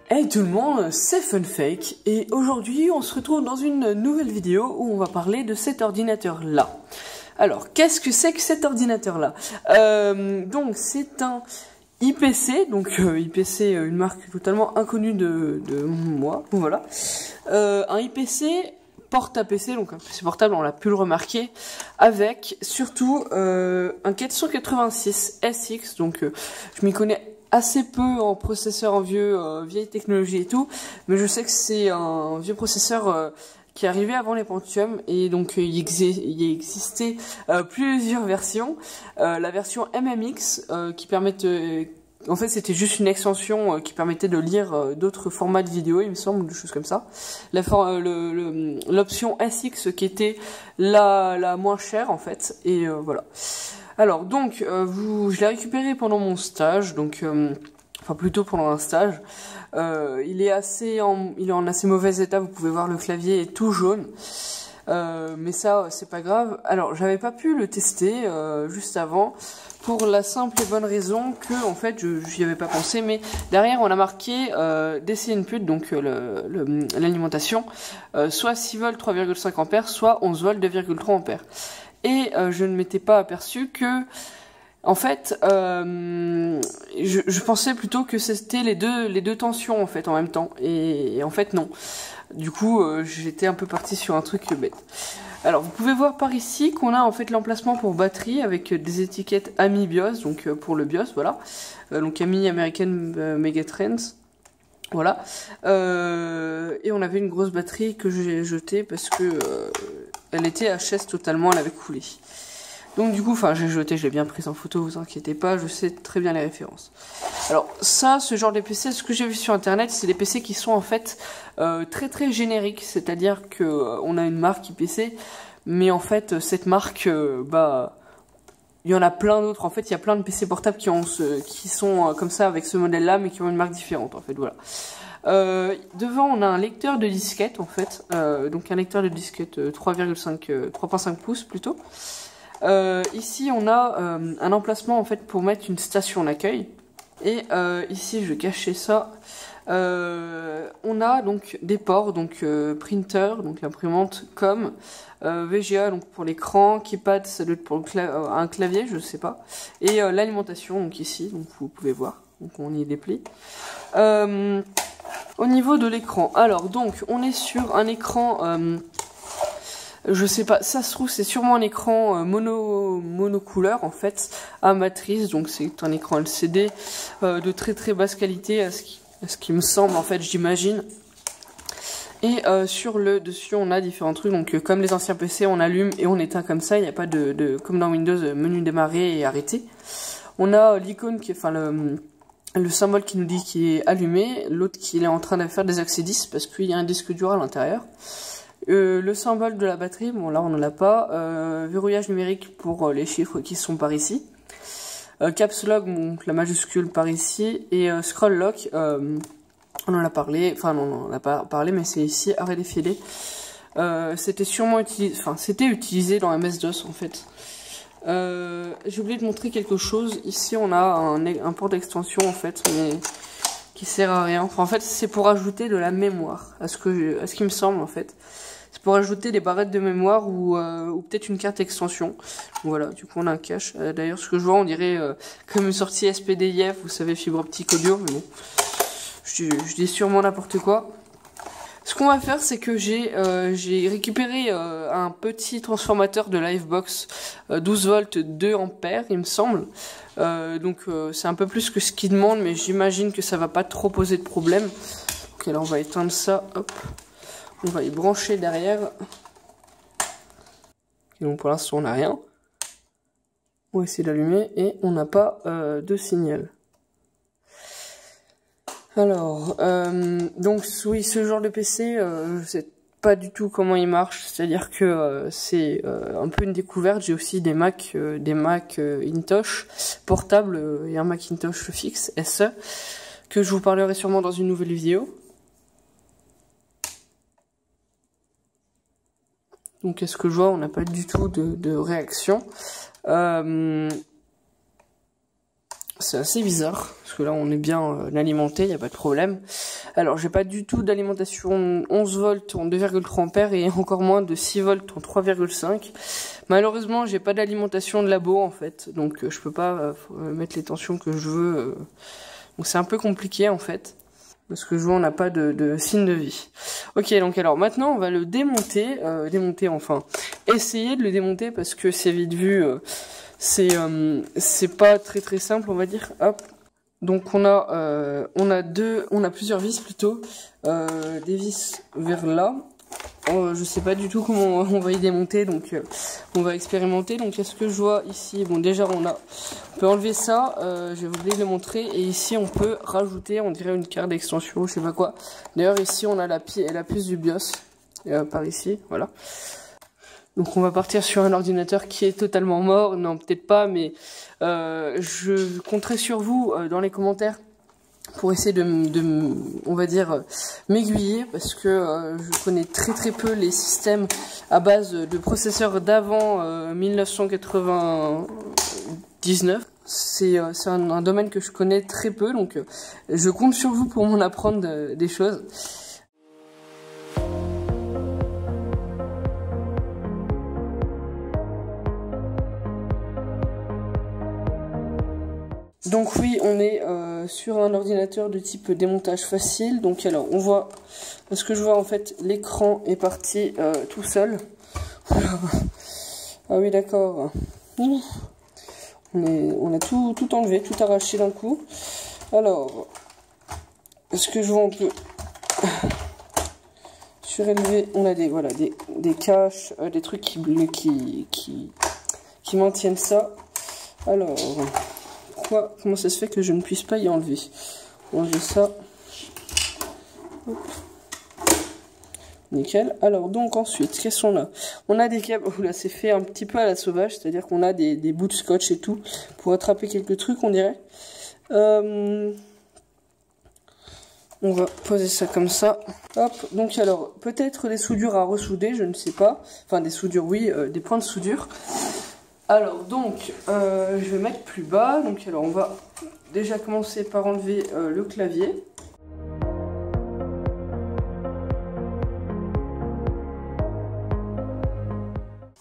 Hey tout le monde, c'est Funfake et aujourd'hui on se retrouve dans une nouvelle vidéo où on va parler de cet ordinateur là. Alors qu'est-ce que c'est que cet ordinateur là? Donc c'est un IPC, donc IPC, une marque totalement inconnue de moi, voilà. Un IPC porte à PC, donc un PC portable, on l'a pu le remarquer, avec surtout un 486 SX, donc je m'y connais assez peu en processeur, en vieille technologie et tout, mais je sais que c'est un vieux processeur qui est arrivé avant les Pentium, et donc il existait plusieurs versions. La version MMX qui permettait en fait, c'était juste une extension qui permettait de lire d'autres formats de vidéo, il me semble, des choses comme ça. L'option SX qui était la moins chère, en fait. Et voilà. Alors, donc, je l'ai récupéré pendant mon stage, donc, enfin plutôt pendant un stage. Il est en assez mauvais état, vous pouvez voir le clavier est tout jaune. Mais ça, c'est pas grave. Alors, j'avais pas pu le tester juste avant. Pour la simple et bonne raison que, en fait, j'y avais pas pensé, mais derrière, on a marqué DC input, donc l'alimentation, soit 6 volts 3,5 ampères, soit 11 volts 2,3 ampères. Et je ne m'étais pas aperçu que, en fait, je pensais plutôt que c'était les deux tensions, en fait, en même temps. Et en fait, non. Du coup, j'étais un peu parti sur un truc bête. Alors, vous pouvez voir par ici qu'on a en fait l'emplacement pour batterie avec des étiquettes AMI BIOS, donc pour le BIOS, voilà. Donc AMI American Megatrends, voilà. Et on avait une grosse batterie que j'ai jetée parce que elle était HS totalement, elle avait coulé. Donc du coup, enfin j'ai jeté, je l'ai bien prise en photo, vous inquiétez pas, je sais très bien les références. Alors ça, ce genre de PC, ce que j'ai vu sur internet, c'est des PC qui sont en fait très très génériques, c'est-à-dire que on a une marque IPC, mais en fait cette marque, il y en a plein d'autres. En fait, il y a plein de PC portables qui sont comme ça avec ce modèle-là, mais qui ont une marque différente. En fait, voilà. Devant, on a un lecteur de disquette, en fait, donc un lecteur de disquette 3,5 pouces plutôt. Ici on a un emplacement en fait pour mettre une station d'accueil, et ici je vais cacher ça. On a donc des ports, donc printer, donc l'imprimante, com, VGA donc pour l'écran, keypad ça doit être pour un clavier, je sais pas, et l'alimentation donc ici, donc vous pouvez voir, donc on y déplie. Au niveau de l'écran, alors donc on est sur un écran je sais pas, ça se trouve c'est sûrement un écran monocouleur en fait, à matrice, donc c'est un écran LCD de très très basse qualité à ce qui me semble en fait, j'imagine. Et sur le dessus on a différents trucs, donc comme les anciens PC on allume et on éteint comme ça, il n'y a pas comme dans Windows, menu démarrer et arrêter. On a l'icône qui est, enfin le symbole qui nous dit qu'il est allumé, l'autre qui est en train de faire des accès 10 parce qu'il y a un disque dur à l'intérieur. Le symbole de la batterie, bon là on n'en a pas. Verrouillage numérique pour les chiffres qui sont par ici. Caps Lock, donc la majuscule par ici. Et Scroll Lock, on en a parlé, enfin non, on n'en a pas parlé, mais c'est ici, arrêt défilé. C'était sûrement utilisé, enfin c'était utilisé dans MS-DOS en fait. J'ai oublié de montrer quelque chose. Ici on a un port d'extension en fait, mais qui sert à rien. Enfin, en fait c'est pour ajouter de la mémoire, à ce qui me semble en fait. C'est pour ajouter des barrettes de mémoire ou peut-être une carte extension. Voilà, du coup on a un cache. D'ailleurs, ce que je vois, on dirait comme une sortie SPDIF, vous savez, fibre optique audio, mais bon, je dis sûrement n'importe quoi. Ce qu'on va faire, c'est que j'ai récupéré un petit transformateur de Livebox 12 volts 2 ampères, il me semble. Donc c'est un peu plus que ce qu'il demande, mais j'imagine que ça va pas trop poser de problème. Ok, là on va éteindre ça, hop. On va y brancher derrière. Et donc pour l'instant on n'a rien. On va essayer d'allumer et on n'a pas de signal. Alors, donc oui, ce genre de PC, je sais pas du tout comment il marche. C'est-à-dire que c'est un peu une découverte. J'ai aussi des Mac Intosh portables et un Macintosh fixe SE que je vous parlerai sûrement dans une nouvelle vidéo. Donc, est-ce que je vois, on n'a pas du tout de réaction. C'est assez bizarre, parce que là on est bien alimenté, il n'y a pas de problème. Alors j'ai pas du tout d'alimentation 11 volts en 2,3 ampères et encore moins de 6 volts en 3,5. Malheureusement j'ai pas d'alimentation de labo en fait, donc je peux pas mettre les tensions que je veux. Donc c'est un peu compliqué en fait, parce que je vois on n'a pas de signe de vie. Ok, donc alors maintenant on va le démonter, enfin essayer de le démonter parce que c'est vite vu. C'est pas très simple on va dire. Hop. Donc on a plusieurs vis plutôt, des vis vers là. Je sais pas du tout comment on va y démonter, donc on va expérimenter. Donc qu'est-ce que je vois ici? Bon déjà on peut enlever ça, je vais vous le montrer, et ici on peut rajouter, on dirait une carte d'extension, je sais pas quoi. D'ailleurs ici on a la puce du BIOS par ici, voilà. Donc on va partir sur un ordinateur qui est totalement mort, non peut-être pas, mais je compterai sur vous dans les commentaires pour essayer on va dire, m'aiguiller, parce que je connais très peu les systèmes à base de processeurs d'avant 1999. C'est un domaine que je connais très peu, donc je compte sur vous pour m'en apprendre des choses. Donc oui, on est sur un ordinateur de type démontage facile. Donc alors, on voit, parce que je vois en fait, l'écran est parti tout seul. Ah oui, d'accord. On a tout enlevé, tout arraché d'un coup. Alors, est-ce que je vois, on peut surélever. On a des caches, des trucs qui maintiennent ça. Alors, comment ça se fait que je ne puisse pas y enlever? Enlever ça. Hop. Nickel. Alors donc ensuite, qu'est-ce qu'on a? On a des câbles. Oula, c'est fait un petit peu à la sauvage, c'est-à-dire qu'on a des bouts de scotch et tout pour attraper quelques trucs, on dirait. On va poser ça comme ça. Hop. Donc alors, peut-être des soudures à ressouder, je ne sais pas. Enfin des soudures, oui, des points de soudure. Alors donc, je vais mettre plus bas. Donc alors on va déjà commencer par enlever le clavier.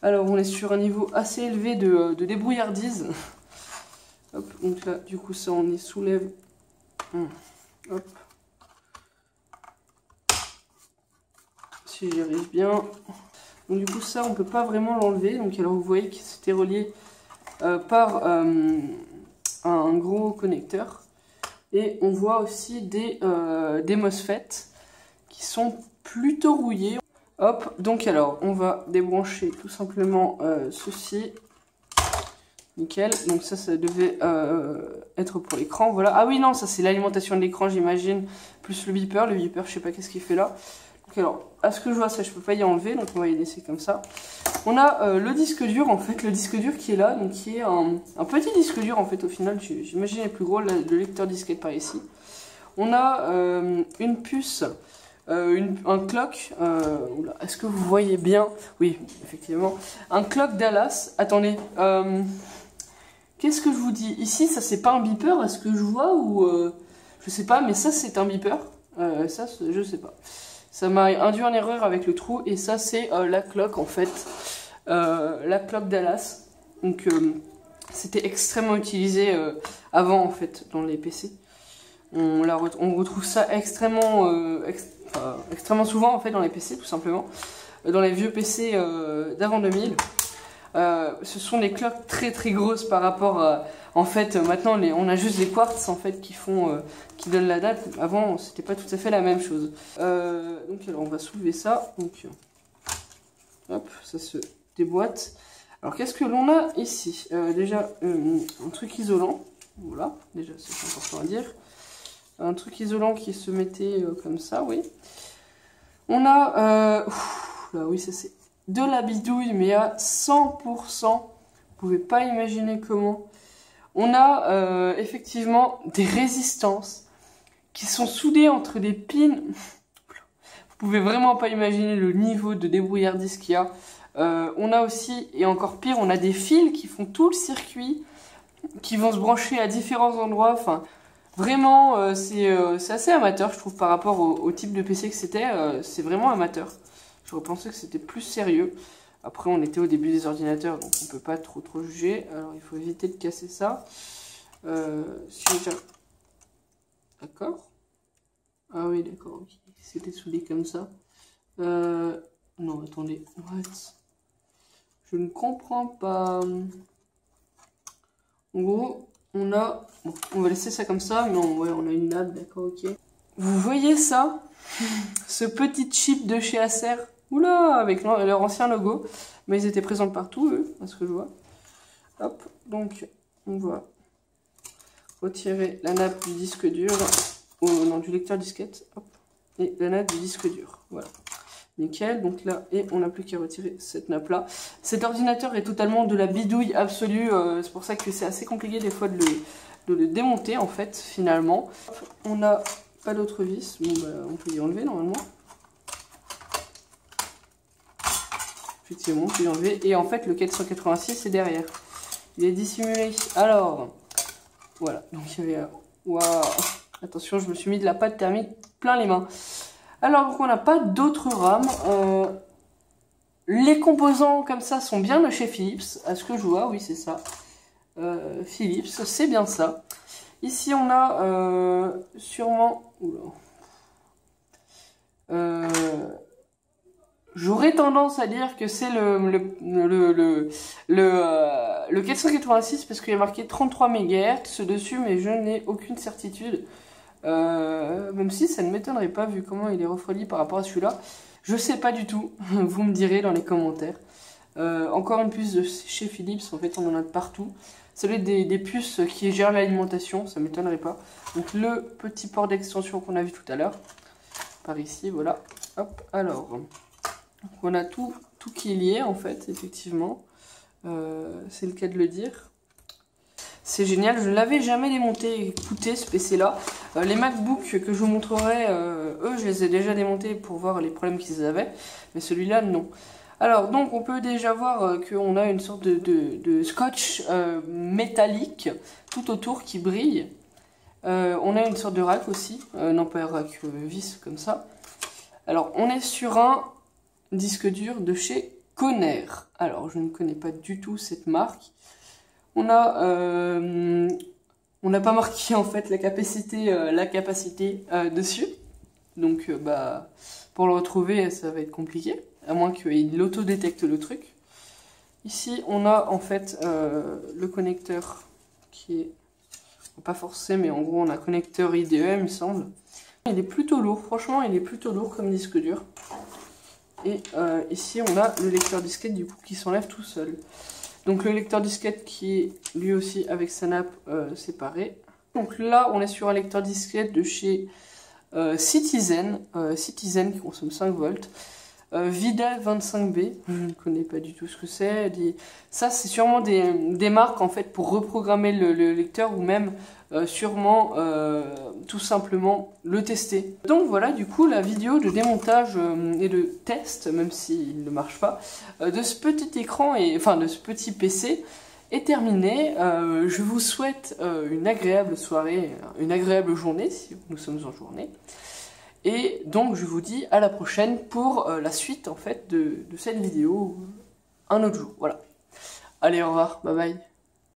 Alors on est sur un niveau assez élevé de débrouillardise. Hop, donc là du coup ça on y soulève. Hop. Si j'y arrive bien. Donc du coup ça on peut pas vraiment l'enlever. Donc alors vous voyez que c'était relié par un gros connecteur. Et on voit aussi des MOSFET qui sont plutôt rouillés. Hop, donc alors on va débrancher tout simplement ceci. Nickel, donc ça devait être pour l'écran, voilà. Ah oui non, ça c'est l'alimentation de l'écran j'imagine, plus le beeper je sais pas qu'est-ce qu'il fait là. Donc alors, à ce que je vois ça je peux pas y enlever, donc on va y laisser comme ça. On a le disque dur en fait, le disque dur qui est là, donc qui est un petit disque dur en fait au final, j'imagine plus gros, le lecteur disquette par ici. On a une puce, un clock, est-ce que vous voyez bien? Oui, effectivement, un clock Dallas, attendez, qu'est-ce que je vous dis? Ici, ça c'est pas un beeper, est-ce que je vois ou je sais pas, mais ça c'est un beeper. Ça, je sais pas. Ça m'a induit en erreur avec le trou, et ça c'est la clock en fait, la clock Dallas. Donc c'était extrêmement utilisé avant en fait dans les PC. On retrouve ça extrêmement souvent en fait dans les PC tout simplement, dans les vieux PC d'avant 2000. Ce sont des clocks très grosses par rapport en fait maintenant on a juste des quartz en fait qui donnent la date. Avant c'était pas tout à fait la même chose. Donc alors on va soulever ça, donc hop, ça se déboîte. Alors qu'est-ce que l'on a ici? Déjà un truc isolant, voilà, déjà c'est important à dire. Un truc isolant qui se mettait comme ça, oui. On a là oui, ça c'est de la bidouille, mais à 100%. Vous pouvez pas imaginer comment. On a effectivement des résistances qui sont soudées entre des pins. Vous pouvez vraiment pas imaginer le niveau de débrouillardise qu'il y a. On a aussi, et encore pire, on a des fils qui font tout le circuit. qui vont se brancher à différents endroits. Enfin, vraiment, c'est assez amateur, je trouve, par rapport au type de PC que c'était. C'est vraiment amateur. J'aurais pensé que c'était plus sérieux. Après, on était au début des ordinateurs, donc on peut pas trop juger. Alors, il faut éviter de casser ça. D'accord. Ah oui, d'accord, ok. C'était soudé comme ça. Non, attendez. What? Je ne comprends pas. En gros, on a... Bon, on va laisser ça comme ça, mais ouais, on a une nappe, d'accord, ok. Vous voyez ça? Ce petit chip de chez Acer. Oula, avec leur ancien logo. Mais ils étaient présents partout, eux, à ce que je vois. Hop, donc, on va retirer la nappe du disque dur. Non, du lecteur disquette. Hop, et la nappe du disque dur. Voilà. Nickel, donc là, et on n'a plus qu'à retirer cette nappe-là. Cet ordinateur est totalement de la bidouille absolue, c'est pour ça que c'est assez compliqué des fois de le démonter, en fait, finalement. On n'a pas d'autre vis, bon, bah, on peut y enlever, normalement. Effectivement, on peut y enlever, et en fait, le 486 est derrière. Il est dissimulé. Alors, voilà, donc il y avait... Waouh! Attention, je me suis mis de la pâte thermique plein les mains. Alors, donc on n'a pas d'autres rames. Les composants comme ça sont bien de chez Philips. À ce que je vois, oui, c'est ça. Philips, c'est bien ça. Ici, on a sûrement... J'aurais tendance à dire que c'est le 486 parce qu'il y a marqué 33 MHz dessus, mais je n'ai aucune certitude. Même si ça ne m'étonnerait pas vu comment il est refroidi par rapport à celui-là. Je sais pas du tout, vous me direz dans les commentaires. Encore une puce de chez Philips, en fait on en a de partout. Ça doit être des puces qui gèrent l'alimentation, ça m'étonnerait pas. Donc le petit port d'extension qu'on a vu tout à l'heure, par ici, voilà. Hop, alors, on a tout qui est lié en fait, effectivement. C'est le cas de le dire. C'est génial, je ne l'avais jamais démonté et écouté ce PC là. Les MacBook que je vous montrerai, eux je les ai déjà démontés pour voir les problèmes qu'ils avaient, mais celui-là non. Alors donc on peut déjà voir qu'on a une sorte de scotch métallique tout autour qui brille. On a une sorte de rack aussi, non pas un rack vis comme ça. Alors on est sur un disque dur de chez Conner. Alors je ne connais pas du tout cette marque. On n'a pas marqué en fait la capacité dessus. Donc bah pour le retrouver ça va être compliqué. À moins qu'il auto-détecte le truc. Ici on a en fait le connecteur qui est pas forcé mais en gros on a connecteur IDE il me semble. Il est plutôt lourd, franchement il est plutôt lourd comme disque dur. Et ici on a le lecteur disquette du coup qui s'enlève tout seul. Donc le lecteur disquette qui est lui aussi avec sa nappe séparée. Donc là on est sur un lecteur disquette de chez Citizen, Citizen qui consomme 5 volts. Vida 25B, je ne connais pas du tout ce que c'est. Ça c'est sûrement des marques en fait pour reprogrammer le lecteur ou même sûrement tout simplement le tester. Donc voilà du coup la vidéo de démontage et de test, même s'il ne marche pas, de ce petit écran et enfin de ce petit PC est terminée. Je vous souhaite une agréable soirée, une agréable journée si nous sommes en journée. Et donc je vous dis à la prochaine pour la suite en fait de cette vidéo un autre jour. Voilà. Allez, au revoir, bye bye.